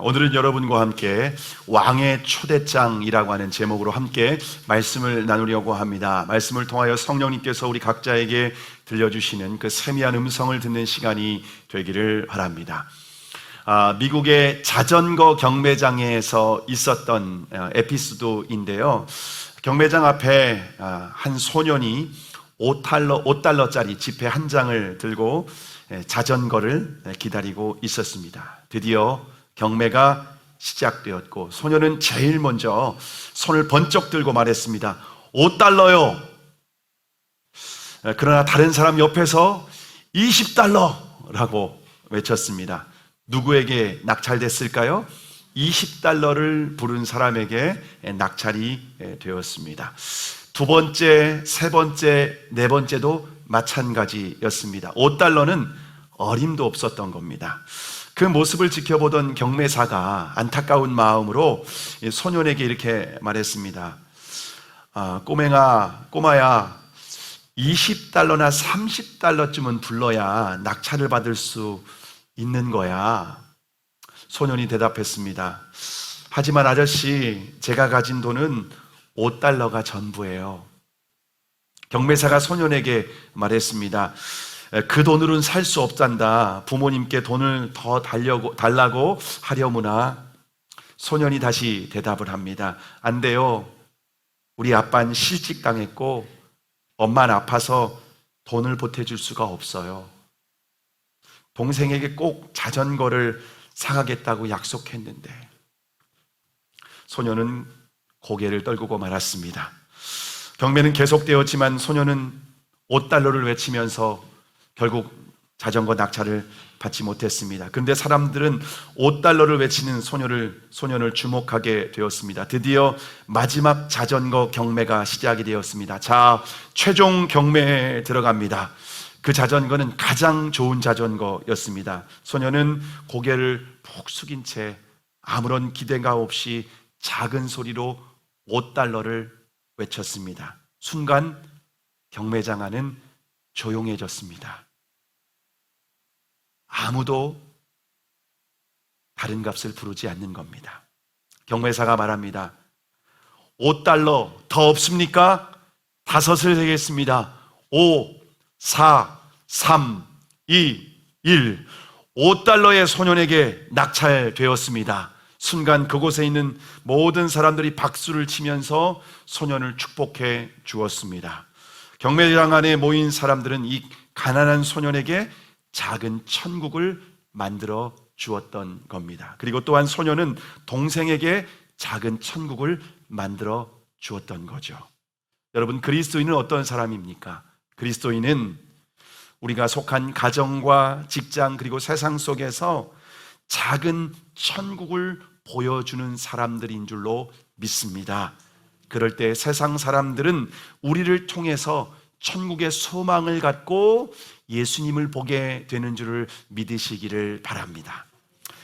오늘은 여러분과 함께 왕의 초대장이라고 하는 제목으로 함께 말씀을 나누려고 합니다. 말씀을 통하여 성령님께서 우리 각자에게 들려주시는 그 세미한 음성을 듣는 시간이 되기를 바랍니다. 미국의 자전거 경매장에서 있었던 에피소드인데요. 경매장 앞에 한 소년이 5달러짜리 지폐 한 장을 들고 자전거를 기다리고 있었습니다. 드디어 경매가 시작되었고 소년은 제일 먼저 손을 번쩍 들고 말했습니다. 5달러요. 그러나 다른 사람 옆에서 20달러라고 외쳤습니다. 누구에게 낙찰됐을까요? 20달러를 부른 사람에게 낙찰이 되었습니다. 두 번째, 세 번째, 네 번째도 마찬가지였습니다. 5달러는 어림도 없었던 겁니다. 그 모습을 지켜보던 경매사가 안타까운 마음으로 소년에게 이렇게 말했습니다. 꼬마야, 20달러나 30달러쯤은 불러야 낙찰을 받을 수 있는 거야. 소년이 대답했습니다. 하지만 아저씨, 제가 가진 돈은 5달러가 전부예요. 경매사가 소년에게 말했습니다. 그 돈으로는 살 수 없단다. 부모님께 돈을 더 달라고 하려무나. 소년이 다시 대답을 합니다. 안 돼요. 우리 아빠는 실직당했고 엄마는 아파서 돈을 보태줄 수가 없어요. 동생에게 꼭 자전거를 사가겠다고 약속했는데. 소년은 고개를 떨구고 말았습니다. 경매는 계속되었지만 소년은 5달러를 외치면서 결국 자전거 낙찰을 받지 못했습니다. 그런데 사람들은 5달러를 외치는 소년을 주목하게 되었습니다. 드디어 마지막 자전거 경매가 시작이 되었습니다. 자, 최종 경매에 들어갑니다. 그 자전거는 가장 좋은 자전거였습니다. 소년은 고개를 푹 숙인 채 아무런 기대가 없이 작은 소리로 5달러를 외쳤습니다. 순간 경매장 안은 조용해졌습니다. 아무도 다른 값을 부르지 않는 겁니다. 경매사가 말합니다. 5달러 더 없습니까? 5을 세겠습니다. 5, 4, 3, 2, 1. 5달러의 소년에게 낙찰되었습니다. 순간 그곳에 있는 모든 사람들이 박수를 치면서 소년을 축복해 주었습니다. 경매장 안에 모인 사람들은 이 가난한 소년에게 작은 천국을 만들어 주었던 겁니다. 그리고 또한 소년은 동생에게 작은 천국을 만들어 주었던 거죠. 여러분, 그리스도인은 어떤 사람입니까? 그리스도인은 우리가 속한 가정과 직장 그리고 세상 속에서 작은 천국을 보여주는 사람들인 줄로 믿습니다. 그럴 때 세상 사람들은 우리를 통해서 천국의 소망을 갖고 예수님을 보게 되는 줄을 믿으시기를 바랍니다.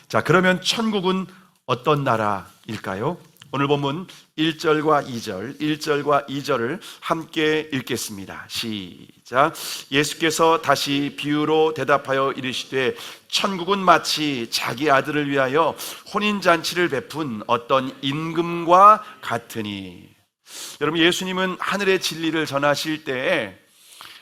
자, 그러면 천국은 어떤 나라일까요? 오늘 본문 1절과 2절을 함께 읽겠습니다. 시작. 예수께서 다시 비유로 대답하여 이르시되 천국은 마치 자기 아들을 위하여 혼인잔치를 베푼 어떤 임금과 같으니. 여러분, 예수님은 하늘의 진리를 전하실 때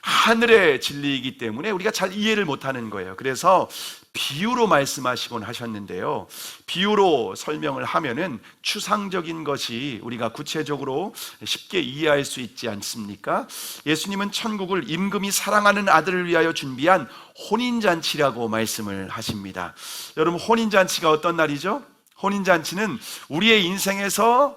하늘의 진리이기 때문에 우리가 잘 이해를 못하는 거예요. 그래서 비유로 말씀하시곤 하셨는데요, 비유로 설명을 하면은 추상적인 것이 우리가 구체적으로 쉽게 이해할 수 있지 않습니까? 예수님은 천국을 임금이 사랑하는 아들을 위하여 준비한 혼인잔치라고 말씀을 하십니다. 여러분, 혼인잔치가 어떤 날이죠? 혼인잔치는 우리의 인생에서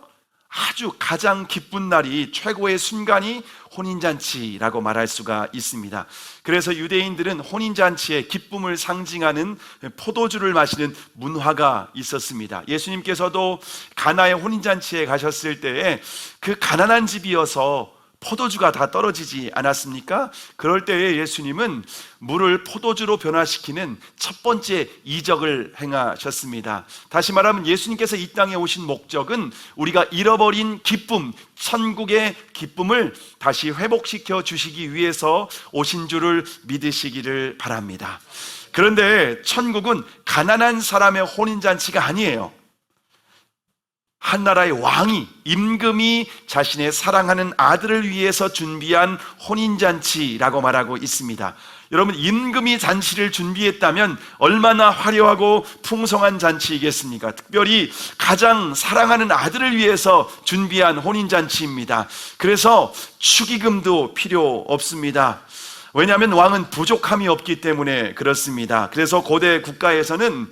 아주 가장 기쁜 날이, 최고의 순간이 혼인잔치라고 말할 수가 있습니다. 그래서 유대인들은 혼인잔치의 기쁨을 상징하는 포도주를 마시는 문화가 있었습니다. 예수님께서도 가나의 혼인잔치에 가셨을 때에 그 가난한 집이어서 포도주가 다 떨어지지 않았습니까? 그럴 때에 예수님은 물을 포도주로 변화시키는 첫 번째 이적을 행하셨습니다. 다시 말하면 예수님께서 이 땅에 오신 목적은 우리가 잃어버린 기쁨, 천국의 기쁨을 다시 회복시켜 주시기 위해서 오신 줄을 믿으시기를 바랍니다. 그런데 천국은 가난한 사람의 혼인잔치가 아니에요. 한 나라의 왕이, 임금이 자신의 사랑하는 아들을 위해서 준비한 혼인잔치라고 말하고 있습니다. 여러분, 임금이 잔치를 준비했다면 얼마나 화려하고 풍성한 잔치이겠습니까? 특별히 가장 사랑하는 아들을 위해서 준비한 혼인잔치입니다. 그래서 축의금도 필요 없습니다. 왜냐하면 왕은 부족함이 없기 때문에 그렇습니다. 그래서 고대 국가에서는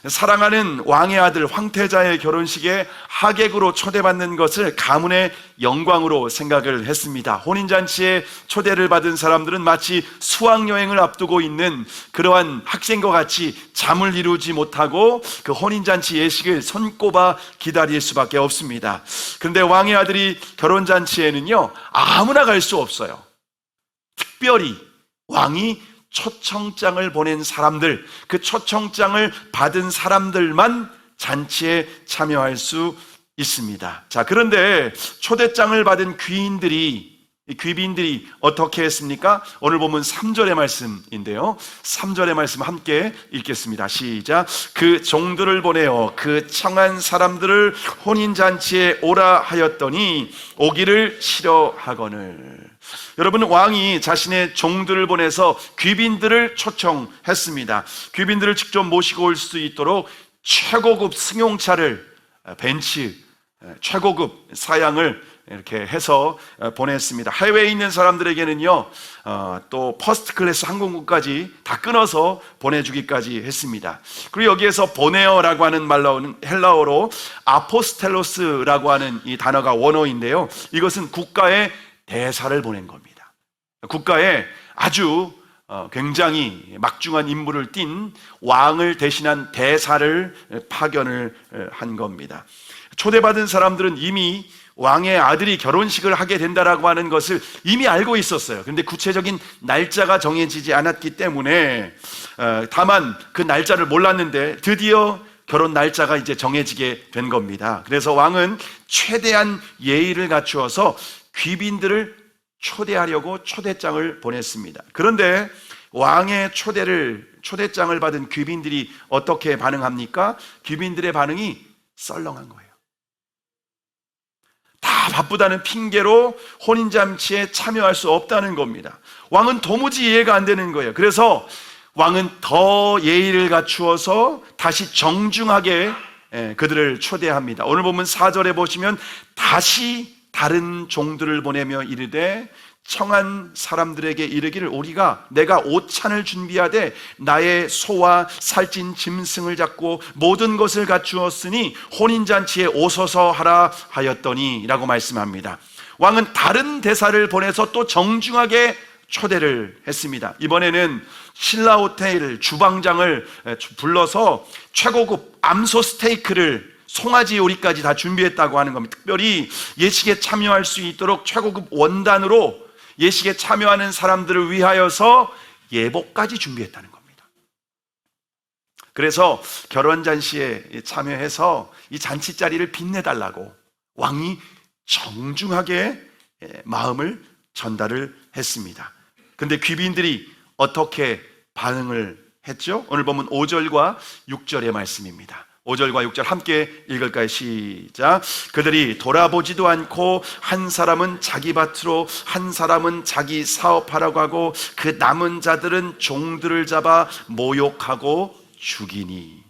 사랑하는 왕의 아들 황태자의 결혼식에 하객으로 초대받는 것을 가문의 영광으로 생각을 했습니다. 혼인잔치에 초대를 받은 사람들은 마치 수학여행을 앞두고 있는 그러한 학생과 같이 잠을 이루지 못하고 그 혼인잔치 예식을 손꼽아 기다릴 수밖에 없습니다. 그런데 왕의 아들이 결혼잔치에는요, 아무나 갈 수 없어요. 특별히 왕이 초청장을 보낸 사람들, 그 초청장을 받은 사람들만 잔치에 참여할 수 있습니다. 자, 그런데 초대장을 받은 귀빈들이 어떻게 했습니까? 오늘 보면 3절의 말씀인데요, 3절의 말씀 함께 읽겠습니다. 시작. 그 종들을 보내어 그 청한 사람들을 혼인잔치에 오라 하였더니 오기를 싫어하거늘. 여러분, 왕이 자신의 종들을 보내서 귀빈들을 초청했습니다. 귀빈들을 직접 모시고 올 수 있도록 최고급 승용차를, 벤츠, 최고급 사양을 이렇게 해서 보냈습니다. 해외에 있는 사람들에게는요, 또 퍼스트 클래스 항공권까지 다 끊어서 보내주기까지 했습니다. 그리고 여기에서 보네어라고 하는 말로는 헬라어로 아포스텔로스라고 하는 이 단어가 원어인데요, 이것은 국가의 대사를 보낸 겁니다. 국가에 아주 굉장히 막중한 임무를 띈 왕을 대신한 대사를 파견을 한 겁니다. 초대받은 사람들은 이미 왕의 아들이 결혼식을 하게 된다라고 하는 것을 이미 알고 있었어요. 그런데 구체적인 날짜가 정해지지 않았기 때문에, 다만 그 날짜를 몰랐는데 드디어 결혼 날짜가 이제 정해지게 된 겁니다. 그래서 왕은 최대한 예의를 갖추어서 귀빈들을 초대하려고 초대장을 보냈습니다. 그런데 왕의 초대장을 받은 귀빈들이 어떻게 반응합니까? 귀빈들의 반응이 썰렁한 거예요. 다 바쁘다는 핑계로 혼인잔치에 참여할 수 없다는 겁니다. 왕은 도무지 이해가 안 되는 거예요. 그래서 왕은 더 예의를 갖추어서 다시 정중하게 그들을 초대합니다. 오늘 보면 4절에 보시면 다시 다른 종들을 보내며 이르되 청한 사람들에게 이르기를 내가 오찬을 준비하되 나의 소와 살찐 짐승을 잡고 모든 것을 갖추었으니 혼인잔치에 오소서 하라 하였더니 라고 말씀합니다. 왕은 다른 대사를 보내서 또 정중하게 초대를 했습니다. 이번에는 신라 호텔 주방장을 불러서 최고급 암소 스테이크를, 송아지 요리까지 다 준비했다고 하는 겁니다. 특별히 예식에 참여할 수 있도록 최고급 원단으로 예식에 참여하는 사람들을 위하여서 예복까지 준비했다는 겁니다. 그래서 결혼잔치에 참여해서 이 잔치 자리를 빛내달라고 왕이 정중하게 마음을 전달을 했습니다. 그런데 귀빈들이 어떻게 반응을 했죠? 오늘 보면 5절과 6절의 말씀입니다. 5절과 6절 함께 읽을까요? 시작. 그들이 돌아보지도 않고 한 사람은 자기 밭으로 한 사람은 자기 사업하라고 하고 그 남은 자들은 종들을 잡아 모욕하고 죽이니.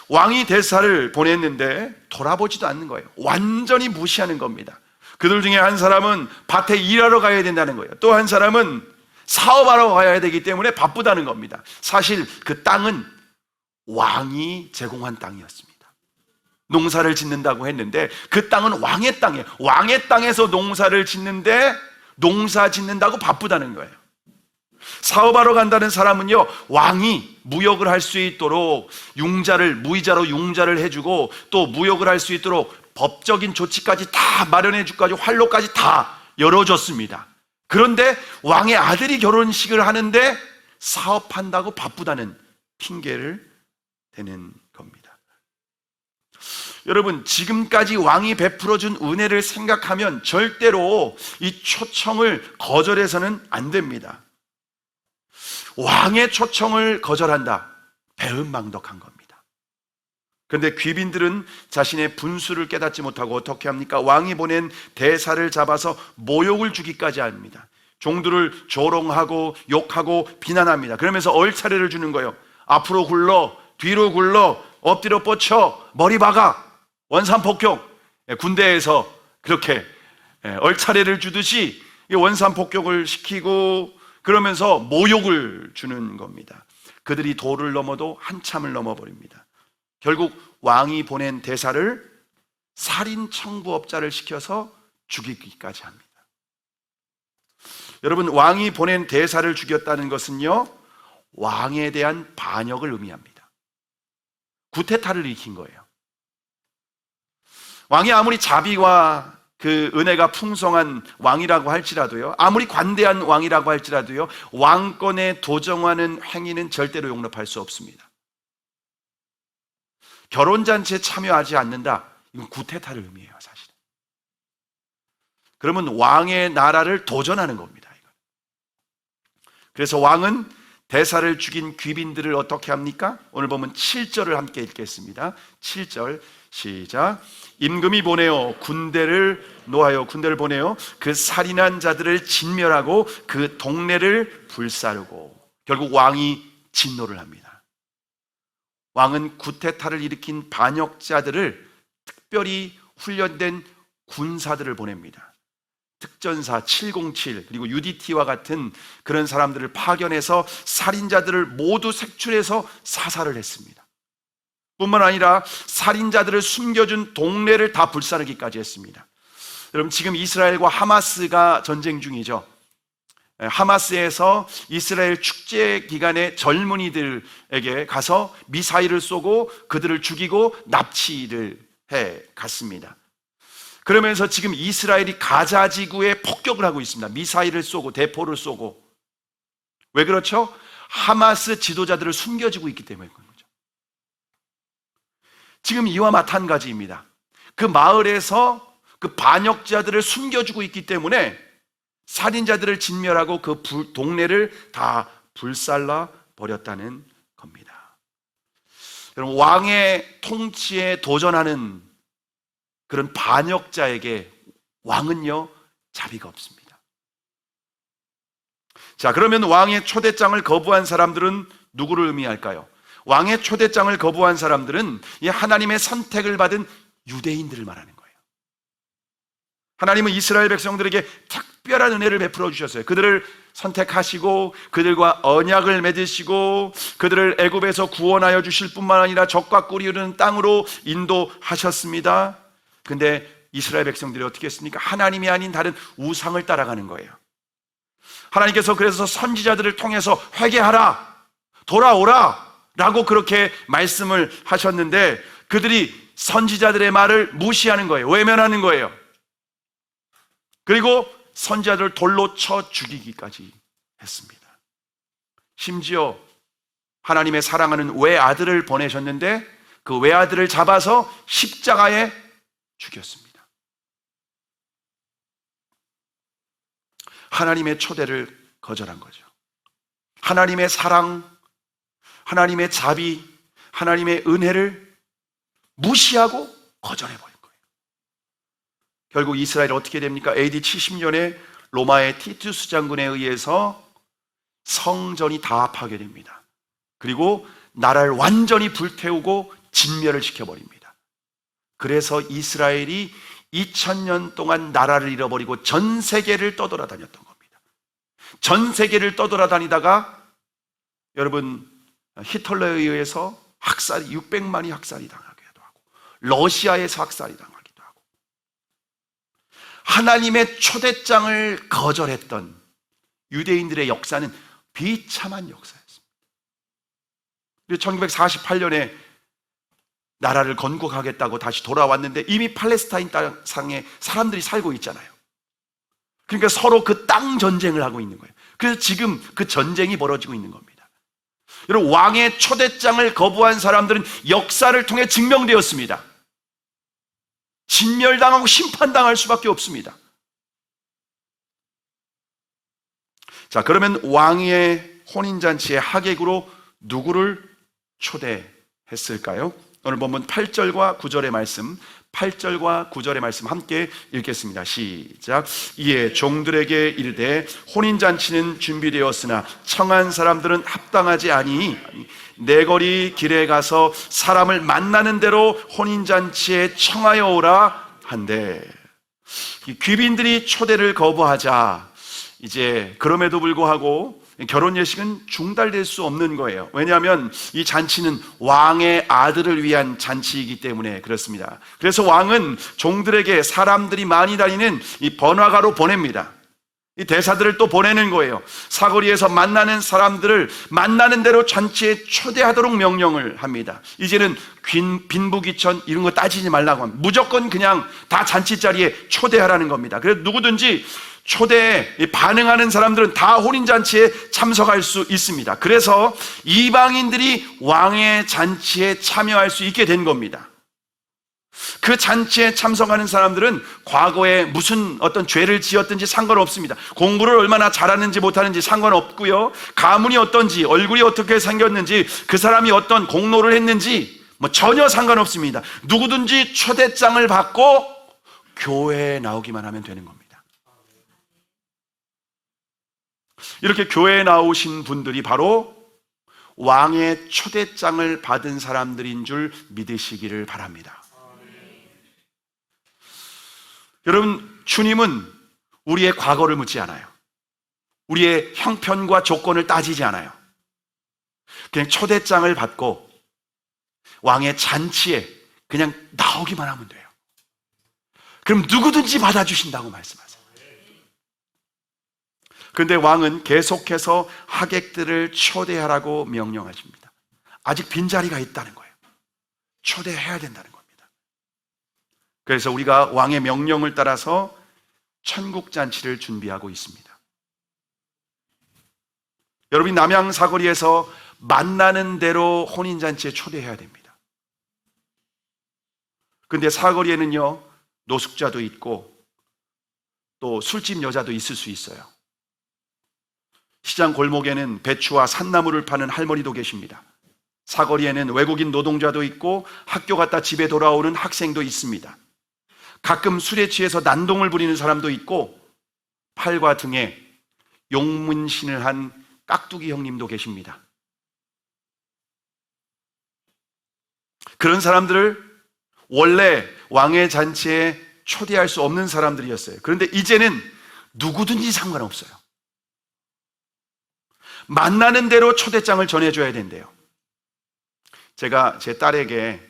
왕이 대사를 보냈는데 돌아보지도 않는 거예요. 완전히 무시하는 겁니다. 그들 중에 한 사람은 밭에 일하러 가야 된다는 거예요. 또 한 사람은 사업하러 가야 되기 때문에 바쁘다는 겁니다. 사실 그 땅은 왕이 제공한 땅이었습니다. 농사를 짓는다고 했는데 그 땅은 왕의 땅이에요. 왕의 땅에서 농사를 짓는데 농사 짓는다고 바쁘다는 거예요. 사업하러 간다는 사람은요, 왕이 무역을 할 수 있도록 무이자로 융자를 해주고 또 무역을 할 수 있도록 법적인 조치까지 다 마련해 주까지 활로까지 다 열어줬습니다. 그런데 왕의 아들이 결혼식을 하는데 사업한다고 바쁘다는 핑계를 되는 겁니다. 여러분, 지금까지 왕이 베풀어준 은혜를 생각하면 절대로 이 초청을 거절해서는 안 됩니다. 왕의 초청을 거절한다. 배은망덕한 겁니다. 그런데 귀빈들은 자신의 분수를 깨닫지 못하고 어떻게 합니까? 왕이 보낸 대사를 잡아서 모욕을 주기까지 합니다. 종들을 조롱하고 욕하고 비난합니다. 그러면서 얼차례를 주는 거예요. 앞으로 굴러, 뒤로 굴러, 엎드려 뻗쳐, 머리 박아. 원산폭격. 군대에서 그렇게 얼차례를 주듯이 원산폭격을 시키고 그러면서 모욕을 주는 겁니다. 그들이 도를 넘어도 한참을 넘어버립니다. 결국 왕이 보낸 대사를 살인 청부업자를 시켜서 죽이기까지 합니다. 여러분, 왕이 보낸 대사를 죽였다는 것은요, 왕에 대한 반역을 의미합니다. 구테타를 일으킨 거예요. 왕이 아무리 자비와 그 은혜가 풍성한 왕이라고 할지라도요, 아무리 관대한 왕이라고 할지라도요, 왕권에 도정하는 행위는 절대로 용납할 수 없습니다. 결혼잔치에 참여하지 않는다, 이건 구테타를 의미해요, 사실은. 그러면 왕의 나라를 도전하는 겁니다. 그래서 왕은 대사를 죽인 귀빈들을 어떻게 합니까? 오늘 보면 7절을 함께 읽겠습니다. 7절 시작. 임금이 보내어 군대를 노하여 군대를 보내어 그 살인한 자들을 진멸하고 그 동네를 불사르고, 결국 왕이 진노를 합니다. 왕은 구테타를 일으킨 반역자들을 특별히 훈련된 군사들을 보냅니다. 특전사 707 그리고 UDT와 같은 그런 사람들을 파견해서 살인자들을 모두 색출해서 사살을 했습니다. 뿐만 아니라 살인자들을 숨겨준 동네를 다 불사르기까지 했습니다. 여러분, 지금 이스라엘과 하마스가 전쟁 중이죠. 하마스에서 이스라엘 축제 기간에 젊은이들에게 가서 미사일을 쏘고 그들을 죽이고 납치를 해 갔습니다. 그러면서 지금 이스라엘이 가자 지구에 폭격을 하고 있습니다. 미사일을 쏘고 대포를 쏘고. 왜 그렇죠? 하마스 지도자들을 숨겨지고 있기 때문에 그런 거죠. 지금 이와 마찬가지입니다. 그 마을에서 그 반역자들을 숨겨주고 있기 때문에 살인자들을 진멸하고 그 동네를 다 불살라 버렸다는 겁니다. 여러분, 왕의 통치에 도전하는 그런 반역자에게 왕은요, 자비가 없습니다. 자, 그러면 왕의 초대장을 거부한 사람들은 누구를 의미할까요? 왕의 초대장을 거부한 사람들은 이 하나님의 선택을 받은 유대인들을 말하는 거예요. 하나님은 이스라엘 백성들에게 특별한 은혜를 베풀어 주셨어요. 그들을 선택하시고 그들과 언약을 맺으시고 그들을 애굽에서 구원하여 주실 뿐만 아니라 적과 꿀이 흐르는 땅으로 인도하셨습니다. 근데 이스라엘 백성들이 어떻게 했습니까? 하나님이 아닌 다른 우상을 따라가는 거예요. 하나님께서 그래서 선지자들을 통해서 회개하라, 돌아오라 라고 그렇게 말씀을 하셨는데 그들이 선지자들의 말을 무시하는 거예요. 외면하는 거예요. 그리고 선지자들을 돌로 쳐 죽이기까지 했습니다. 심지어 하나님의 사랑하는 외아들을 보내셨는데 그 외아들을 잡아서 십자가에 죽였습니다. 하나님의 초대를 거절한 거죠. 하나님의 사랑, 하나님의 자비, 하나님의 은혜를 무시하고 거절해버린 거예요. 결국 이스라엘이 어떻게 됩니까? AD 70년에 로마의 티투스 장군에 의해서 성전이 다 파괴됩니다. 그리고 나라를 완전히 불태우고 진멸을 시켜버립니다. 그래서 이스라엘이 2000년 동안 나라를 잃어버리고 전 세계를 떠돌아다녔던 겁니다. 전 세계를 떠돌아다니다가 여러분, 히틀러에 의해서 600만이 학살이 당하기도 하고 러시아에서 학살이 당하기도 하고 하나님의 초대장을 거절했던 유대인들의 역사는 비참한 역사였습니다. 1948년에 나라를 건국하겠다고 다시 돌아왔는데 이미 팔레스타인 땅상에 사람들이 살고 있잖아요. 그러니까 서로 그 땅 전쟁을 하고 있는 거예요. 그래서 지금 그 전쟁이 벌어지고 있는 겁니다. 여러분, 왕의 초대장을 거부한 사람들은 역사를 통해 증명되었습니다. 진멸당하고 심판당할 수밖에 없습니다. 자, 그러면 왕의 혼인잔치의 하객으로 누구를 초대했을까요? 오늘 본문 8절과 9절의 말씀, 8절과 9절의 말씀 함께 읽겠습니다. 시작. 이에 종들에게 이르되 혼인잔치는 준비되었으나 청한 사람들은 합당하지 아니니 내거리 길에 가서 사람을 만나는 대로 혼인잔치에 청하여 오라 한대. 귀빈들이 초대를 거부하자 이제 그럼에도 불구하고 결혼 예식은 중단될 수 없는 거예요. 왜냐하면 이 잔치는 왕의 아들을 위한 잔치이기 때문에 그렇습니다. 그래서 왕은 종들에게 사람들이 많이 다니는 이 번화가로 보냅니다. 이 대사들을 또 보내는 거예요. 사거리에서 만나는 사람들을 만나는 대로 잔치에 초대하도록 명령을 합니다. 이제는 빈부귀천 이런 거 따지지 말라고 합니다. 무조건 그냥 다 잔치 자리에 초대하라는 겁니다. 그래서 누구든지 초대에 반응하는 사람들은 다 혼인잔치에 참석할 수 있습니다. 그래서 이방인들이 왕의 잔치에 참여할 수 있게 된 겁니다. 그 잔치에 참석하는 사람들은 과거에 무슨 어떤 죄를 지었든지 상관없습니다. 공부를 얼마나 잘하는지 못하는지 상관없고요. 가문이 어떤지, 얼굴이 어떻게 생겼는지, 그 사람이 어떤 공로를 했는지 전혀 상관없습니다. 누구든지 초대장을 받고 교회에 나오기만 하면 되는 겁니다. 이렇게 교회에 나오신 분들이 바로 왕의 초대장을 받은 사람들인 줄 믿으시기를 바랍니다. 여러분, 주님은 우리의 과거를 묻지 않아요. 우리의 형편과 조건을 따지지 않아요. 그냥 초대장을 받고 왕의 잔치에 그냥 나오기만 하면 돼요. 그럼 누구든지 받아주신다고 말씀하세요. 그런데 왕은 계속해서 하객들을 초대하라고 명령하십니다. 아직 빈자리가 있다는 거예요. 초대해야 된다는 겁니다. 그래서 우리가 왕의 명령을 따라서 천국잔치를 준비하고 있습니다. 여러분이 남양 사거리에서 만나는 대로 혼인잔치에 초대해야 됩니다. 그런데 사거리에는요, 노숙자도 있고 또 술집 여자도 있을 수 있어요. 시장 골목에는 배추와 산나물을 파는 할머니도 계십니다. 사거리에는 외국인 노동자도 있고 학교 갔다 집에 돌아오는 학생도 있습니다. 가끔 술에 취해서 난동을 부리는 사람도 있고 팔과 등에 용문신을 한 깍두기 형님도 계십니다. 그런 사람들을 원래 왕의 잔치에 초대할 수 없는 사람들이었어요. 그런데 이제는 누구든지 상관없어요. 만나는 대로 초대장을 전해줘야 된대요. 제가 제 딸에게,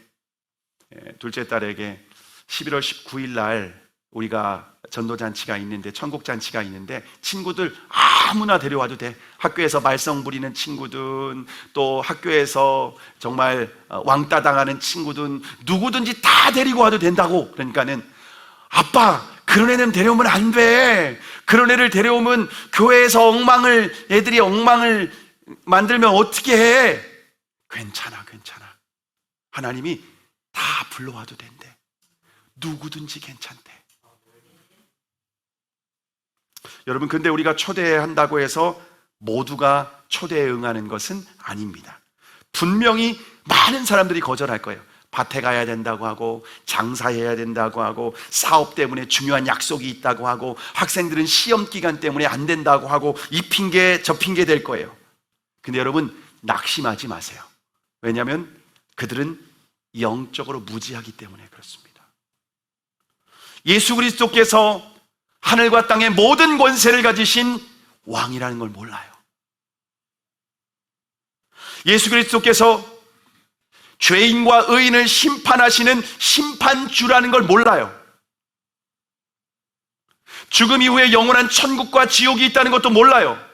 둘째 딸에게 11월 19일 날 우리가 전도잔치가 있는데, 천국잔치가 있는데 친구들 아무나 데려와도 돼. 학교에서 말썽 부리는 친구든 또 학교에서 정말 왕따 당하는 친구든 누구든지 다 데리고 와도 된다고. 그러니까는 아빠, 그런 애는 데려오면 안 돼. 그런 애를 데려오면 교회에서 애들이 엉망을 만들면 어떻게 해? 괜찮아. 하나님이 다 불러와도 된대. 누구든지 괜찮대. 여러분, 근데 우리가 초대한다고 해서 모두가 초대에 응하는 것은 아닙니다. 분명히 많은 사람들이 거절할 거예요. 밭에 가야 된다고 하고, 장사해야 된다고 하고, 사업 때문에 중요한 약속이 있다고 하고, 학생들은 시험 기간 때문에 안 된다고 하고, 이 핑계 저 핑계 될 거예요. 근데 여러분, 낙심하지 마세요. 왜냐하면 그들은 영적으로 무지하기 때문에 그렇습니다. 예수 그리스도께서 하늘과 땅의 모든 권세를 가지신 왕이라는 걸 몰라요. 예수 그리스도께서 죄인과 의인을 심판하시는 심판주라는 걸 몰라요. 죽음 이후에 영원한 천국과 지옥이 있다는 것도 몰라요.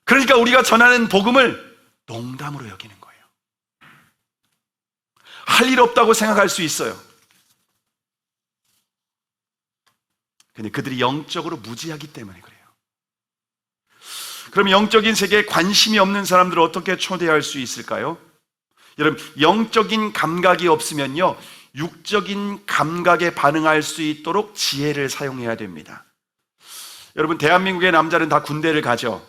그러니까 우리가 전하는 복음을 농담으로 여기는 거예요. 할 일 없다고 생각할 수 있어요. 근데 그들이 영적으로 무지하기 때문에 그래요. 그럼 영적인 세계에 관심이 없는 사람들을 어떻게 초대할 수 있을까요? 여러분, 영적인 감각이 없으면요, 육적인 감각에 반응할 수 있도록 지혜를 사용해야 됩니다. 여러분, 대한민국의 남자는 다 군대를 가죠.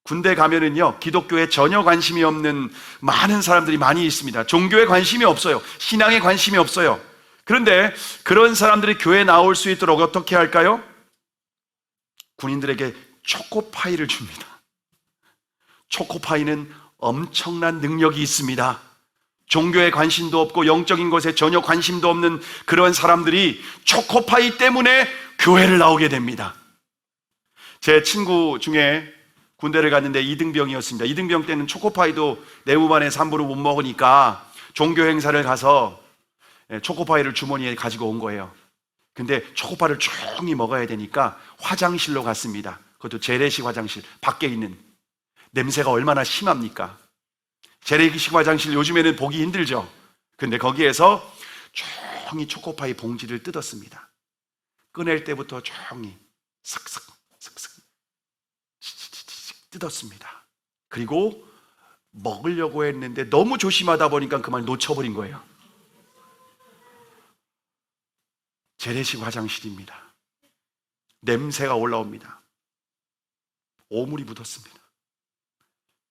군대 가면은요, 기독교에 전혀 관심이 없는 많은 사람들이 많이 있습니다. 종교에 관심이 없어요. 신앙에 관심이 없어요. 그런데 그런 사람들이 교회에 나올 수 있도록 어떻게 할까요? 군인들에게 초코파이를 줍니다. 초코파이는 엄청난 능력이 있습니다. 종교에 관심도 없고 영적인 것에 전혀 관심도 없는 그런 사람들이 초코파이 때문에 교회를 나오게 됩니다. 제 친구 중에 군대를 갔는데 이등병이었습니다. 이등병 때는 초코파이도 내무반에서 함부로 못 먹으니까 종교 행사를 가서 초코파이를 주머니에 가지고 온 거예요. 근데 초코파이를 조용히 먹어야 되니까 화장실로 갔습니다. 그것도 재래식 화장실, 밖에 있는. 냄새가 얼마나 심합니까? 재래식 화장실 요즘에는 보기 힘들죠. 근데 거기에서 조용히 초코파이 봉지를 뜯었습니다. 꺼낼 때부터 조용히 슥슥 뜯었습니다. 그리고 먹으려고 했는데 너무 조심하다 보니까 그만 놓쳐버린 거예요. 재래식 화장실입니다. 냄새가 올라옵니다. 오물이 묻었습니다.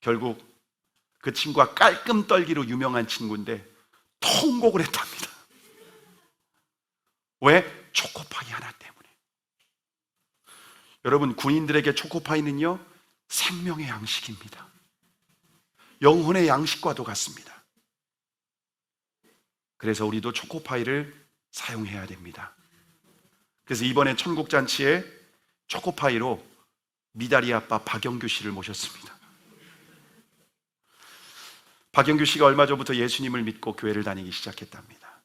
결국 그 친구가 깔끔 떨기로 유명한 친구인데 통곡을 했답니다. 왜? 초코파이 하나 때문에. 여러분, 군인들에게 초코파이는요, 생명의 양식입니다. 영혼의 양식과도 같습니다. 그래서 우리도 초코파이를 사용해야 됩니다. 그래서 이번에 천국잔치에 초코파이로 미다리 아빠 박영규 씨를 모셨습니다. 박영규 씨가 얼마 전부터 예수님을 믿고 교회를 다니기 시작했답니다.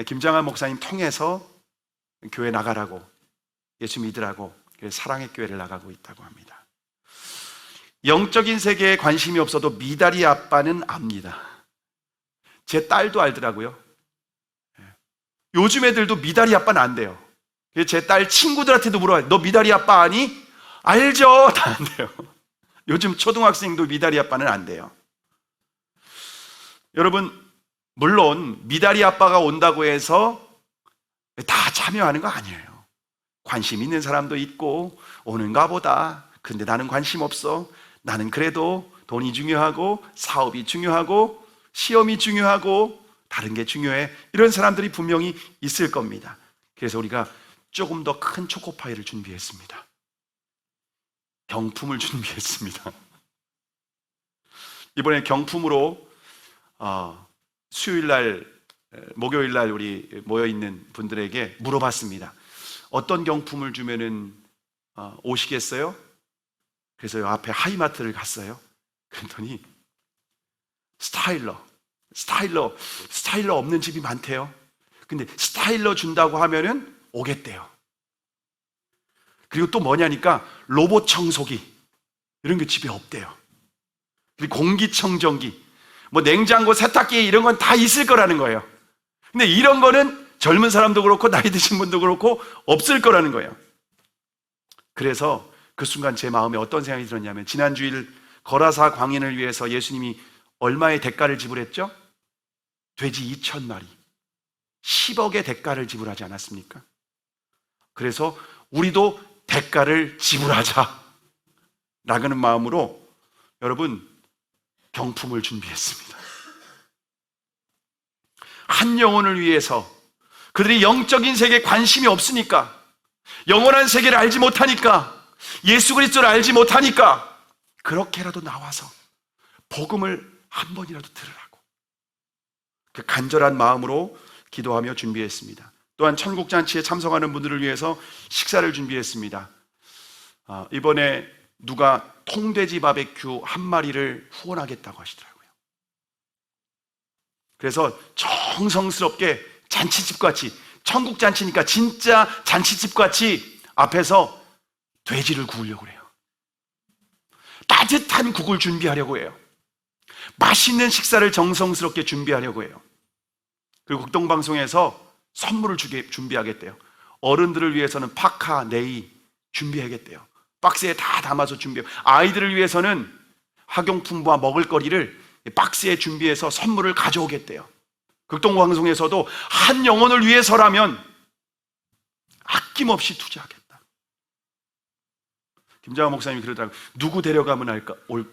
김장한 목사님 통해서 교회 나가라고, 예수 믿으라고 사랑의 교회를 나가고 있다고 합니다. 영적인 세계에 관심이 없어도 미다리 아빠는 압니다. 제 딸도 알더라고요. 요즘 애들도 미다리 아빠는 안 돼요. 제 딸 친구들한테도 물어봐요. 너 미다리 아빠 아니? 알죠? 다 안 돼요. 요즘 초등학생도 미다리 아빠는 안 돼요. 여러분, 물론 미다리 아빠가 온다고 해서 다 참여하는 거 아니에요. 관심 있는 사람도 있고 오는가 보다. 근데 나는 관심 없어. 나는 그래도 돈이 중요하고 사업이 중요하고 시험이 중요하고 다른 게 중요해. 이런 사람들이 분명히 있을 겁니다. 그래서 우리가 조금 더 큰 초코파이를 준비했습니다. 경품을 준비했습니다. 이번에 경품으로 수요일날, 목요일날 우리 모여있는 분들에게 물어봤습니다. 어떤 경품을 주면은 오시겠어요? 그래서 앞에 하이마트를 갔어요. 그랬더니 스타일러 없는 집이 많대요. 근데 스타일러 준다고 하면은 오겠대요. 그리고 또 뭐냐니까 로봇 청소기 이런 게 집에 없대요. 그리고 공기청정기, 뭐 냉장고, 세탁기 이런 건 다 있을 거라는 거예요. 근데 이런 거는 젊은 사람도 그렇고 나이 드신 분도 그렇고 없을 거라는 거예요. 그래서 그 순간 제 마음에 어떤 생각이 들었냐면, 지난 주일 거라사 광인을 위해서 예수님이 얼마의 대가를 지불했죠? 돼지 2,000마리 10억의 대가를 지불하지 않았습니까? 그래서 우리도 대가를 지불하자 라는 마음으로 여러분 경품을 준비했습니다. 한 영혼을 위해서, 그들이 영적인 세계에 관심이 없으니까, 영원한 세계를 알지 못하니까, 예수 그리스도를 알지 못하니까 그렇게라도 나와서 복음을 한 번이라도 들으라고 그 간절한 마음으로 기도하며 준비했습니다. 또한 천국잔치에 참석하는 분들을 위해서 식사를 준비했습니다. 이번에 누가 통돼지 바베큐 한 마리를 후원하겠다고 하시더라고요. 그래서 정성스럽게 잔치집같이, 천국잔치니까 진짜 잔치집같이 앞에서 돼지를 구우려고 해요. 따뜻한 국을 준비하려고 해요. 맛있는 식사를 정성스럽게 준비하려고 해요. 그리고 극동방송에서 선물을 준비하겠대요. 어른들을 위해서는 파카, 네이 준비하겠대요. 박스에 다 담아서 준비해요. 아이들을 위해서는 학용품과 먹을거리를 박스에 준비해서 선물을 가져오겠대요. 극동방송에서도 한 영혼을 위해서라면 아낌없이 투자하겠다. 김장한 목사님이 그러더라고요. 누구 데려가면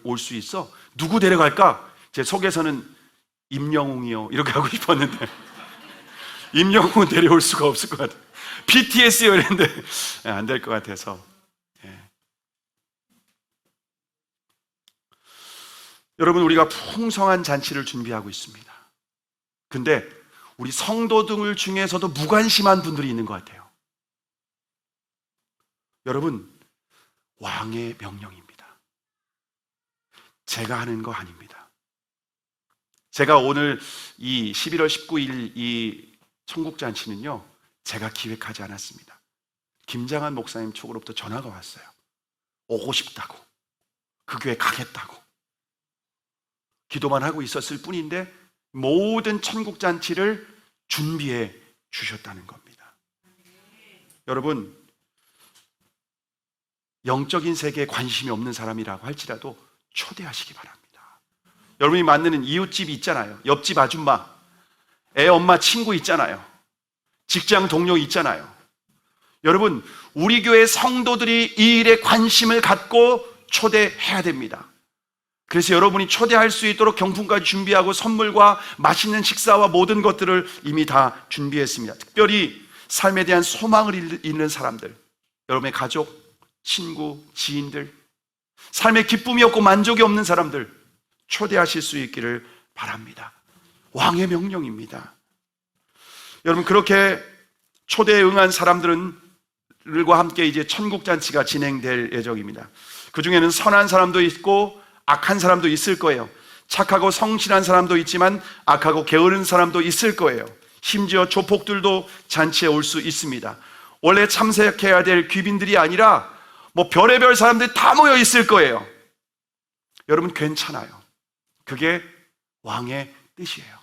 올 수 있어? 누구 데려갈까? 제 속에서는 임영웅이요 이렇게 하고 싶었는데 임영웅은 데려올 수가 없을 것 같아요. BTS요 이랬는데 안 될 것 같아서. 예. 여러분, 우리가 풍성한 잔치를 준비하고 있습니다. 근데 우리 성도들 중에서도 무관심한 분들이 있는 것 같아요. 여러분, 왕의 명령입니다. 제가 하는 거 아닙니다. 제가 오늘 이 11월 19일 이 천국잔치는요, 제가 기획하지 않았습니다. 김장한 목사님 쪽으로부터 전화가 왔어요. 오고 싶다고, 그 교회 가겠다고. 기도만 하고 있었을 뿐인데 모든 천국잔치를 준비해 주셨다는 겁니다. 여러분, 영적인 세계에 관심이 없는 사람이라고 할지라도 초대하시기 바랍니다. 여러분이 만나는 이웃집이 있잖아요. 옆집 아줌마, 애 엄마 친구 있잖아요. 직장 동료 있잖아요. 여러분, 우리 교회 성도들이 이 일에 관심을 갖고 초대해야 됩니다. 그래서 여러분이 초대할 수 있도록 경품까지 준비하고 선물과 맛있는 식사와 모든 것들을 이미 다 준비했습니다. 특별히 삶에 대한 소망을 잃는 사람들, 여러분의 가족, 친구, 지인들, 삶에 기쁨이 없고 만족이 없는 사람들 초대하실 수 있기를 바랍니다. 왕의 명령입니다. 여러분, 그렇게 초대에 응한 사람들과 함께 이제 천국잔치가 진행될 예정입니다. 그 중에는 선한 사람도 있고 악한 사람도 있을 거예요. 착하고 성실한 사람도 있지만 악하고 게으른 사람도 있을 거예요. 심지어 조폭들도 잔치에 올 수 있습니다. 원래 참석해야 될 귀빈들이 아니라 뭐 별의별 사람들이 다 모여 있을 거예요. 여러분, 괜찮아요. 그게 왕의 뜻이에요.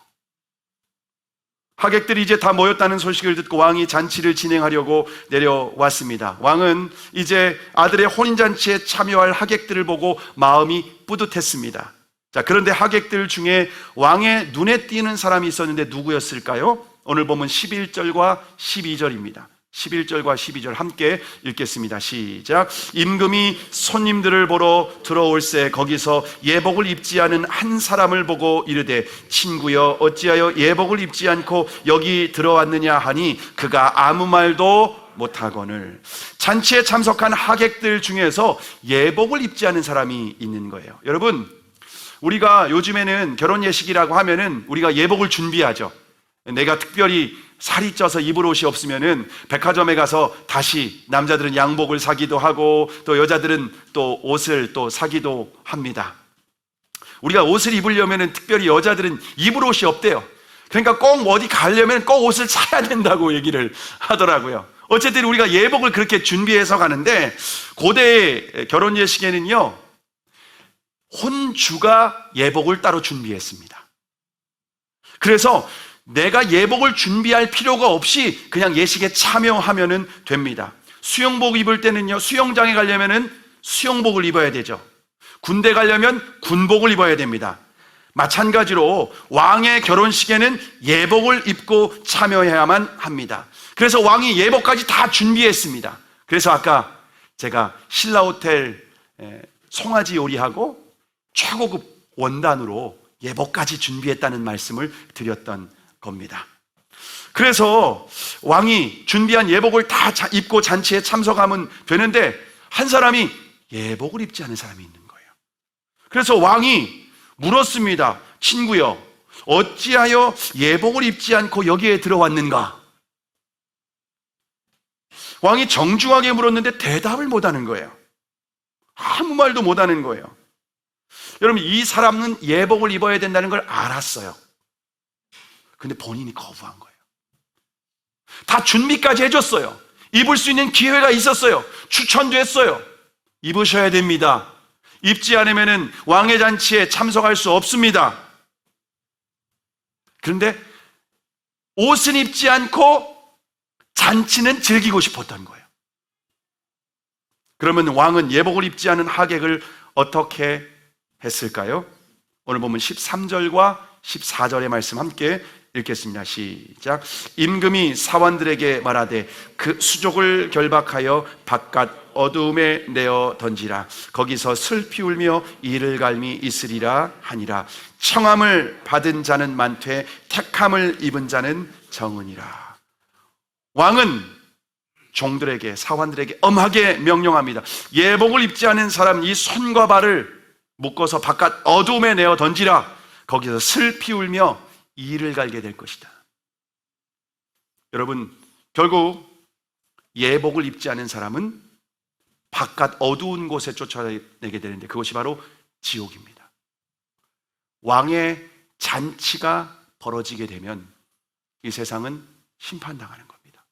하객들이 이제 다 모였다는 소식을 듣고 왕이 잔치를 진행하려고 내려왔습니다. 왕은 이제 아들의 혼인잔치에 참여할 하객들을 보고 마음이 뿌듯했습니다. 자, 그런데 하객들 중에 왕의 눈에 띄는 사람이 있었는데 누구였을까요? 오늘 보면 11절과 12절입니다. 11절과 12절 함께 읽겠습니다. 시작. 임금이 손님들을 보러 들어올새 거기서 예복을 입지 않은 한 사람을 보고 이르되 친구여 어찌하여 예복을 입지 않고 여기 들어왔느냐 하니 그가 아무 말도 못하거늘. 잔치에 참석한 하객들 중에서 예복을 입지 않은 사람이 있는 거예요. 여러분, 우리가 요즘에는 결혼 예식이라고 하면은 우리가 예복을 준비하죠. 내가 특별히 살이 쪄서 입을 옷이 없으면은 백화점에 가서 다시 남자들은 양복을 사기도 하고 또 여자들은 또 옷을 또 사기도 합니다. 우리가 옷을 입으려면은 특별히 여자들은 입을 옷이 없대요. 그러니까 꼭 어디 가려면 꼭 옷을 사야 된다고 얘기를 하더라고요. 어쨌든 우리가 예복을 그렇게 준비해서 가는데 고대 결혼 예식에는요, 혼주가 예복을 따로 준비했습니다. 그래서 내가 예복을 준비할 필요가 없이 그냥 예식에 참여하면 됩니다. 수영복 입을 때는요, 수영장에 가려면 수영복을 입어야 되죠. 군대 가려면 군복을 입어야 됩니다. 마찬가지로 왕의 결혼식에는 예복을 입고 참여해야만 합니다. 그래서 왕이 예복까지 다 준비했습니다. 그래서 아까 제가 신라호텔 송아지 요리하고 최고급 원단으로 예복까지 준비했다는 말씀을 드렸던 겁니다. 그래서 왕이 준비한 예복을 다 입고 잔치에 참석하면 되는데 한 사람이 예복을 입지 않은 사람이 있는 거예요. 그래서 왕이 물었습니다. 친구여, 어찌하여 예복을 입지 않고 여기에 들어왔는가? 왕이 정중하게 물었는데 대답을 못하는 거예요. 아무 말도 못하는 거예요. 여러분, 이 사람은 예복을 입어야 된다는 걸 알았어요. 근데 본인이 거부한 거예요. 다 준비까지 해줬어요. 입을 수 있는 기회가 있었어요. 추천도 했어요. 입으셔야 됩니다. 입지 않으면 왕의 잔치에 참석할 수 없습니다. 그런데 옷은 입지 않고 잔치는 즐기고 싶었던 거예요. 그러면 왕은 예복을 입지 않은 하객을 어떻게 했을까요? 오늘 보면 13절과 14절의 말씀 함께 읽겠습니다. 시작. 임금이 사원들에게 말하되 그 수족을 결박하여 바깥 어두움에 내어 던지라. 거기서 슬피 울며 이를 갈미 있으리라 하니라. 청함을 받은 자는 많되 택함을 입은 자는 적으니라. 왕은 종들에게, 사환들에게 엄하게 명령합니다. 예복을 입지 않은 사람 이 손과 발을 묶어서 바깥 어두움에 내어 던지라. 거기서 슬피 울며 이를 갈게 될 것이다. 여러분, 결국 예복을 입지 않은 사람은 바깥 어두운 곳에 쫓아내게 되는데 그것이 바로 지옥입니다. 왕의 잔치가 벌어지게 되면 이 세상은 심판당하는 겁니다.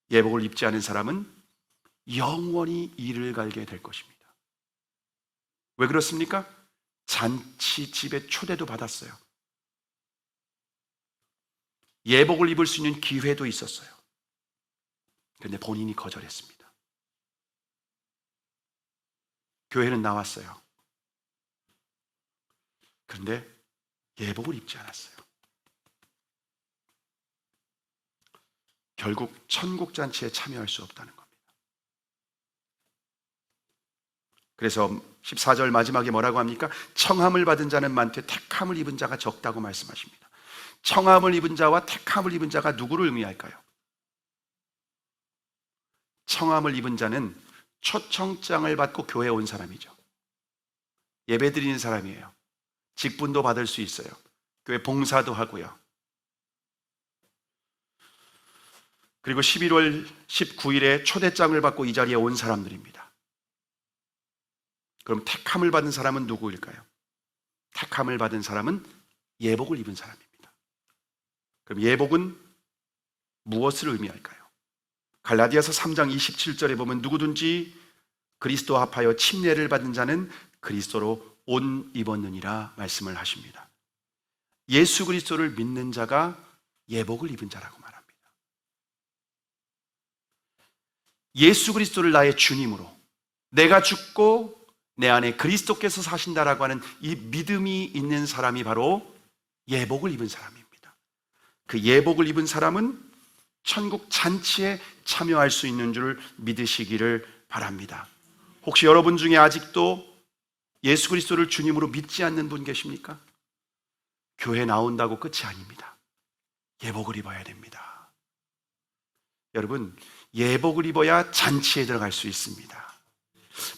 예복을 입지 않은 사람은 영원히 이를 갈게 될 것입니다. 왜 그렇습니까? 잔치집에 초대도 받았어요. 예복을 입을 수 있는 기회도 있었어요. 그런데 본인이 거절했습니다. 교회는 나왔어요. 그런데 예복을 입지 않았어요. 결국 천국 잔치에 참여할 수 없다는 겁니다. 그래서 14절 마지막에 뭐라고 합니까? 청함을 받은 자는 많되 택함을 입은 자가 적다고 말씀하십니다. 청함을 입은 자와 택함을 입은 자가 누구를 의미할까요? 청함을 입은 자는 초청장을 받고 교회에 온 사람이죠. 예배 드리는 사람이에요. 직분도 받을 수 있어요. 교회 봉사도 하고요. 그리고 11월 19일에 초대장을 받고 이 자리에 온 사람들입니다. 그럼 택함을 받은 사람은 누구일까요? 택함을 받은 사람은 예복을 입은 사람입니다. 그럼 예복은 무엇을 의미할까요? 갈라디아서 3장 27절에 보면 누구든지 그리스도 합하여 침례를 받은 자는 그리스도로 옷 입었느니라 말씀을 하십니다. 예수 그리스도를 믿는 자가 예복을 입은 자라고 말합니다. 예수 그리스도를 나의 주님으로, 내가 죽고 내 안에 그리스도께서 사신다라고 하는 이 믿음이 있는 사람이 바로 예복을 입은 사람입니다. 그 예복을 입은 사람은 천국 잔치에 참여할 수 있는 줄 믿으시기를 바랍니다. 혹시 여러분 중에 아직도 예수 그리스도를 주님으로 믿지 않는 분 계십니까? 교회 나온다고 끝이 아닙니다. 예복을 입어야 됩니다. 여러분, 예복을 입어야 잔치에 들어갈 수 있습니다.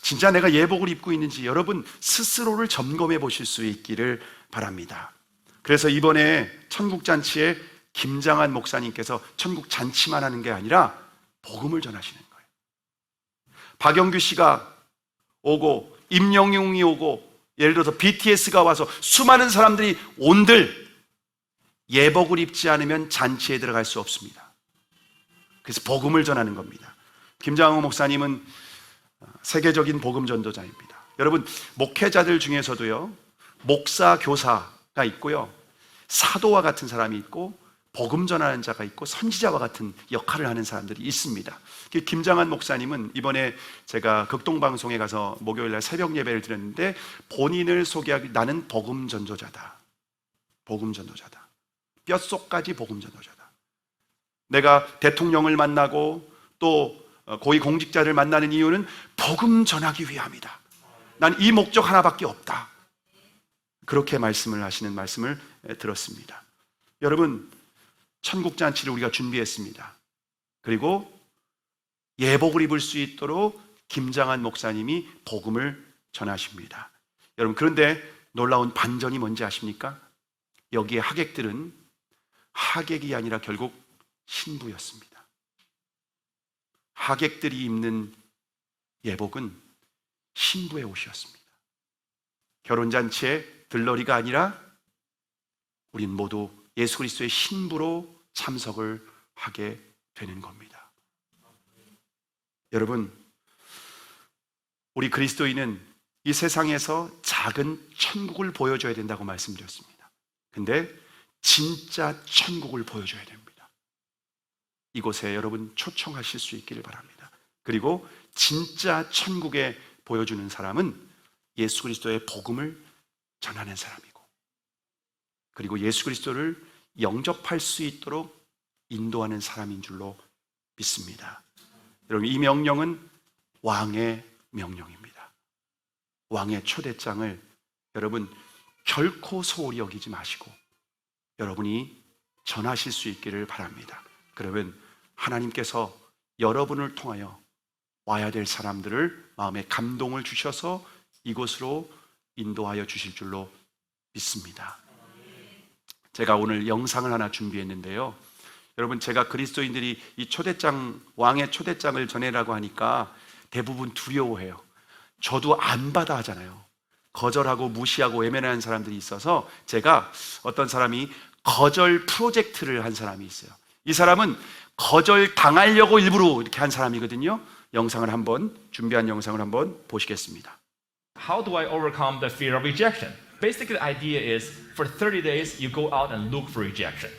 진짜 내가 예복을 입고 있는지 여러분 스스로를 점검해 보실 수 있기를 바랍니다. 그래서 이번에 천국 잔치에 김장한 목사님께서 천국 잔치만 하는 게 아니라 복음을 전하시는 거예요. 박영규 씨가 오고 임영웅이 오고 예를 들어서 BTS가 와서 수많은 사람들이 온들 예복을 입지 않으면 잔치에 들어갈 수 없습니다. 그래서 복음을 전하는 겁니다. 김장호 목사님은 세계적인 복음 전도자입니다. 여러분, 목회자들 중에서도요, 목사, 교사가 있고요, 사도와 같은 사람이 있고 복음 전하는 자가 있고 선지자와 같은 역할을 하는 사람들이 있습니다. 김장한 목사님은 이번에 제가 극동방송에 가서 목요일날 새벽 예배를 드렸는데 본인을 소개하기, 나는 복음 전도자다. 복음 전도자다. 뼛속까지 복음 전도자다. 내가 대통령을 만나고 또 고위 공직자를 만나는 이유는 복음 전하기 위함이다. 난 이 목적 하나밖에 없다. 그렇게 말씀을 하시는 말씀을 들었습니다. 여러분, 천국 잔치를 우리가 준비했습니다. 그리고 예복을 입을 수 있도록 김장한 목사님이 복음을 전하십니다. 여러분, 그런데 놀라운 반전이 뭔지 아십니까? 여기에 하객들은 하객이 아니라 결국 신부였습니다. 하객들이 입는 예복은 신부의 옷이었습니다. 결혼잔치에 들러리가 아니라 우린 모두 예수 그리스도의 신부로 참석을 하게 되는 겁니다. 여러분, 우리 그리스도인은 이 세상에서 작은 천국을 보여줘야 된다고 말씀드렸습니다. 근데 진짜 천국을 보여줘야 됩니다. 이곳에 여러분 초청하실 수 있기를 바랍니다. 그리고 진짜 천국에 보여주는 사람은 예수 그리스도의 복음을 전하는 사람이고, 그리고 예수 그리스도를 영접할 수 있도록 인도하는 사람인 줄로 믿습니다. 여러분, 이 명령은 왕의 명령입니다. 왕의 초대장을 여러분 결코 소홀히 여기지 마시고 여러분이 전하실 수 있기를 바랍니다. 그러면 하나님께서 여러분을 통하여 와야 될 사람들을 마음에 감동을 주셔서 이곳으로 인도하여 주실 줄로 믿습니다. 제가 오늘 영상을 하나 준비했는데요. 여러분, 제가 그리스도인들이 이 초대장, 왕의 초대장을 전해라고 하니까 대부분 두려워해요. 저도 안 받아 하잖아요. 거절하고 무시하고 외면하는 사람들이 있어서 제가 어떤 사람이 거절 프로젝트를 한 사람이 있어요. 이 사람은 거절 당하려고 일부러 이렇게 한 사람이거든요. 영상을 한번, 준비한 영상을 한번 보시겠습니다. How do I overcome the fear of rejection? Basically, the idea is for 30 days you go out and look for rejection.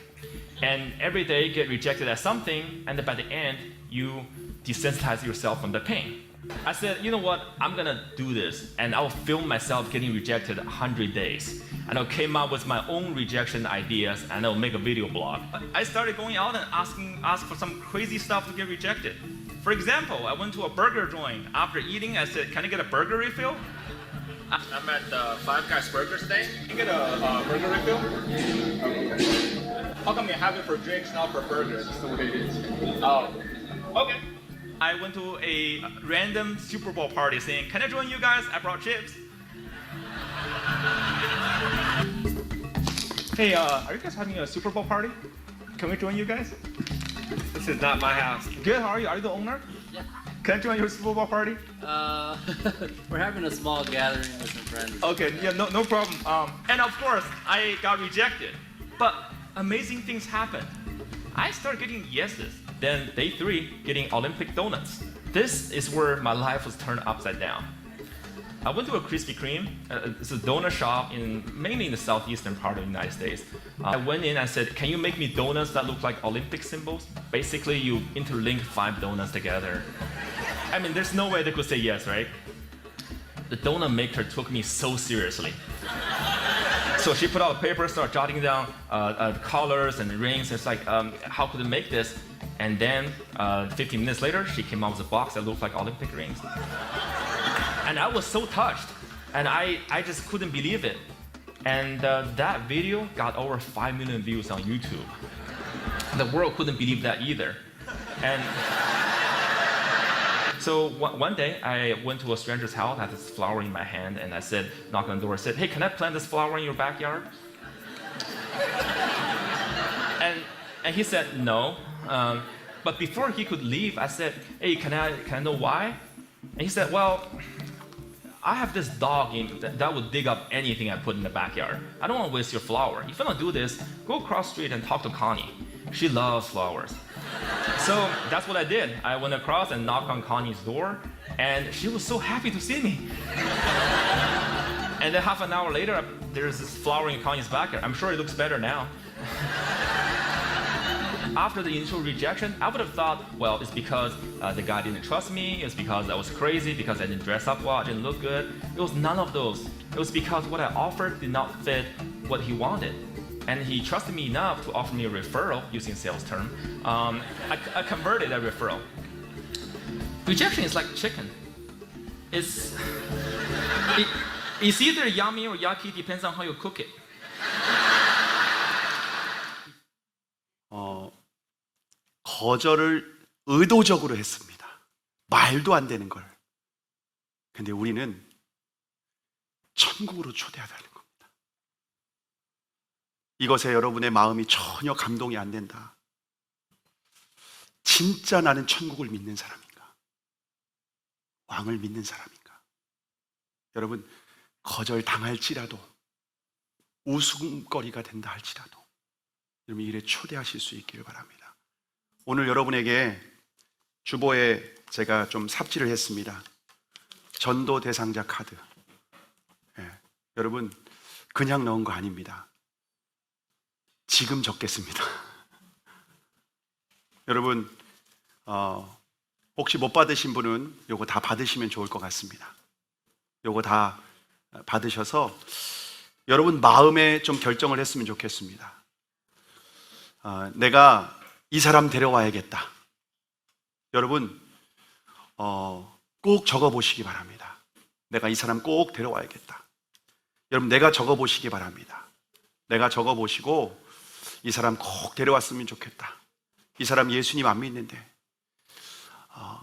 And every day get rejected at something, and then by the end, you desensitize yourself from the pain. I said, you know what, I'm gonna do this, and I'll film myself getting rejected 100 days. And I'll came up with my own rejection ideas, and I'll make a video blog. I started going out and ask for some crazy stuff to get rejected. For example, I went to a burger joint. After eating, I said, can I get a burger refill? I'm at Five Guys Burgers today. Can you get a burger refill? How come you have it for drinks, not for burgers? That's the way it is. Oh, okay. I went to a random Super Bowl party saying, can I join you guys? I brought chips. Hey, are you guys having a Super Bowl party? Can we join you guys? This is not my house. Good, how are you? Are you the owner? Yeah. Can I join your Super Bowl party? We're having a small gathering with some friends. Okay, yeah, no problem. And of course, I got rejected. But amazing things happened. I started getting yeses. Then day 3, getting Olympic donuts. This is where my life was turned upside down. I went to a Krispy Kreme. It's a donut shop mainly in the southeastern part of the United States. I went in and said, can you make me donuts that look like Olympic symbols? Basically, you interlink 5 donuts together. I mean, there's no way they could say yes, right? The donut maker took me so seriously. So she put out a paper, started jotting down colors and rings. It's like, how could I make this? And then 15 minutes later, she came out with a box that looked like Olympic rings. And I was so touched. And I just couldn't believe it. And that video got over 5 million views on YouTube. The world couldn't believe that either. And so one day, I went to a stranger's house, I had this flower in my hand, and I said, knocked on the door, I said, hey, can I plant this flower in your backyard? And he said, no. But before he could leave, I said, hey, can I know why? And he said, well, I have this dog that will dig up anything I put in the backyard. I don't want to waste your flower. If you don't do this, go across the street and talk to Connie. She loves flowers. So that's what I did. I went across and knocked on Connie's door, and she was so happy to see me. And then half an hour later, there's this flower in Connie's backyard. I'm sure it looks better now. After the initial rejection, I would have thought, well, it's because the guy didn't trust me, it's because I was crazy, because I didn't dress up well, I didn't look good. It was none of those. It was because what I offered did not fit what he wanted. And he trusted me enough to offer me a referral, using a sales term. I converted that referral. Rejection is like chicken. It's either yummy or yucky, depends on how you cook it. 거절을 의도적으로 했습니다. 말도 안 되는 걸. 근데 우리는 천국으로 초대하다는 겁니다. 이것에 여러분의 마음이 전혀 감동이 안 된다. 진짜 나는 천국을 믿는 사람인가? 왕을 믿는 사람인가? 여러분, 거절 당할지라도 웃음거리가 된다 할지라도 여러분 이 일에 초대하실 수 있기를 바랍니다. 오늘 여러분에게 주보에 제가 좀 삽질을 했습니다. 전도 대상자 카드. 여러분 그냥 넣은 거 아닙니다. 지금 적겠습니다. 여러분 혹시 못 받으신 분은 요거 다 받으시면 좋을 것 같습니다. 요거 다 받으셔서 여러분 마음에 좀 결정을 했으면 좋겠습니다. 내가 이 사람 데려와야겠다. 여러분 꼭 적어보시기 바랍니다. 내가 이 사람 꼭 데려와야겠다. 여러분 내가 적어보시기 바랍니다. 내가 적어보시고 이 사람 꼭 데려왔으면 좋겠다. 이 사람 예수님 안 믿는데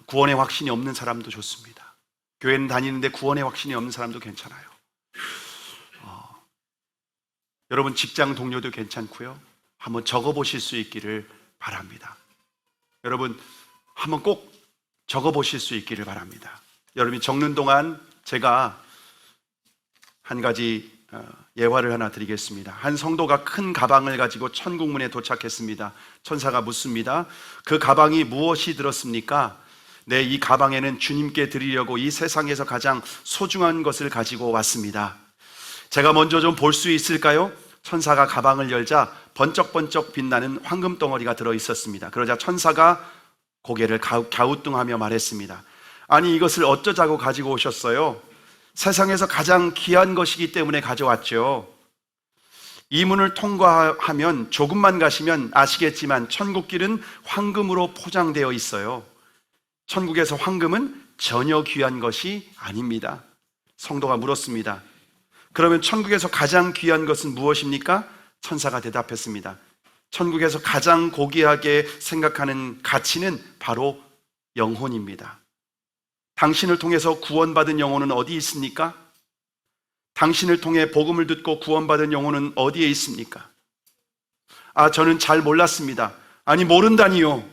구원의 확신이 없는 사람도 좋습니다. 교회는 다니는데 구원의 확신이 없는 사람도 괜찮아요. 여러분 직장 동료도 괜찮고요. 한번 적어보실 수 있기를 바랍니다. 여러분 한번 꼭 적어보실 수 있기를 바랍니다. 여러분이 적는 동안 제가 한 가지 예화를 하나 드리겠습니다. 한 성도가 큰 가방을 가지고 천국문에 도착했습니다. 천사가 묻습니다. 그 가방이 무엇이 들었습니까? 네, 이 가방에는 주님께 드리려고 이 세상에서 가장 소중한 것을 가지고 왔습니다. 제가 먼저 좀 볼 수 있을까요? 천사가 가방을 열자 번쩍번쩍 빛나는 황금 덩어리가 들어 있었습니다. 그러자 천사가 고개를 갸우뚱하며 말했습니다. 아니 이것을 어쩌자고 가지고 오셨어요? 세상에서 가장 귀한 것이기 때문에 가져왔죠. 이 문을 통과하면 조금만 가시면 아시겠지만 천국길은 황금으로 포장되어 있어요. 천국에서 황금은 전혀 귀한 것이 아닙니다. 성도가 물었습니다. 그러면 천국에서 가장 귀한 것은 무엇입니까? 천사가 대답했습니다. 천국에서 가장 고귀하게 생각하는 가치는 바로 영혼입니다. 당신을 통해서 구원받은 영혼은 어디 있습니까? 당신을 통해 복음을 듣고 구원받은 영혼은 어디에 있습니까? 저는 잘 몰랐습니다. 아니 모른다니요.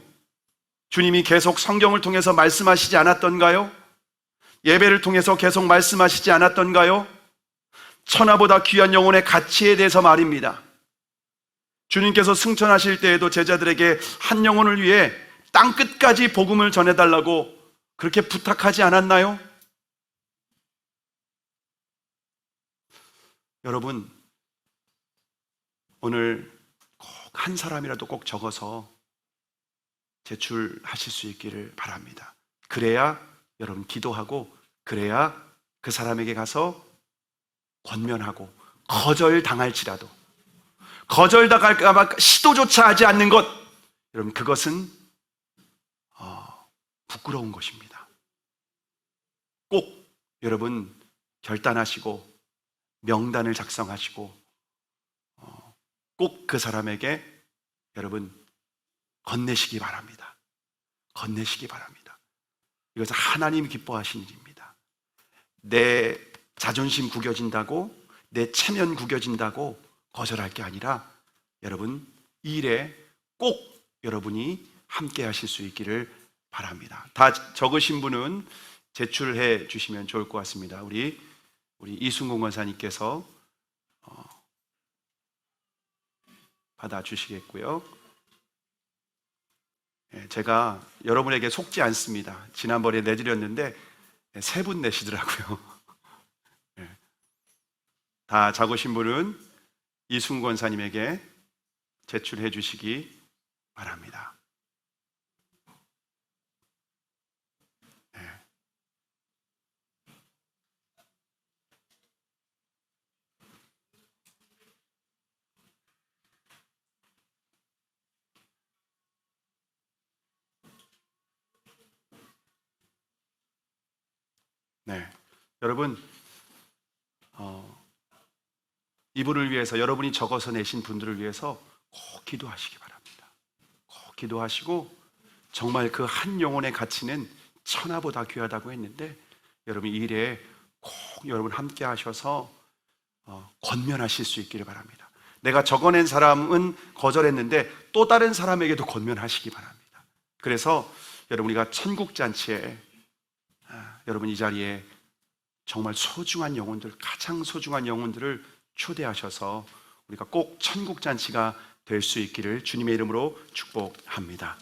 주님이 계속 성경을 통해서 말씀하시지 않았던가요? 예배를 통해서 계속 말씀하시지 않았던가요? 천하보다 귀한 영혼의 가치에 대해서 말입니다. 주님께서 승천하실 때에도 제자들에게 한 영혼을 위해 땅끝까지 복음을 전해달라고 그렇게 부탁하지 않았나요? 여러분, 오늘 꼭 한 사람이라도 꼭 적어서 제출하실 수 있기를 바랍니다. 그래야 여러분 기도하고 그래야 그 사람에게 가서 권면하고 거절당할지라도 거절당할까 봐 시도조차 하지 않는 것, 여러분 그것은 부끄러운 것입니다. 꼭 여러분 결단하시고 명단을 작성하시고 꼭 그 사람에게 여러분 건네시기 바랍니다. 건네시기 바랍니다. 이것은 하나님이 기뻐하시는 일입니다. 내 자존심 구겨진다고, 내 체면 구겨진다고 거절할 게 아니라 여러분 이 일에 꼭 여러분이 함께 하실 수 있기를 바랍니다. 다 적으신 분은 제출해 주시면 좋을 것 같습니다. 우리 이순공 권사님께서 받아 주시겠고요. 제가 여러분에게 속지 않습니다. 지난번에 내드렸는데 3분 내시더라고요. 다 적으신 분은 이순공 권사님에게 제출해 주시기 바랍니다. 네, 여러분 이분을 위해서, 여러분이 적어서 내신 분들을 위해서 꼭 기도하시기 바랍니다. 꼭 기도하시고 정말 그 한 영혼의 가치는 천하보다 귀하다고 했는데 여러분 이 일에 꼭 여러분 함께 하셔서 권면하실 수 있기를 바랍니다. 내가 적어낸 사람은 거절했는데 또 다른 사람에게도 권면하시기 바랍니다. 그래서 여러분 우리가 천국잔치에 여러분 이 자리에 정말 소중한 영혼들, 가장 소중한 영혼들을 초대하셔서 우리가 꼭 천국잔치가 될 수 있기를 주님의 이름으로 축복합니다.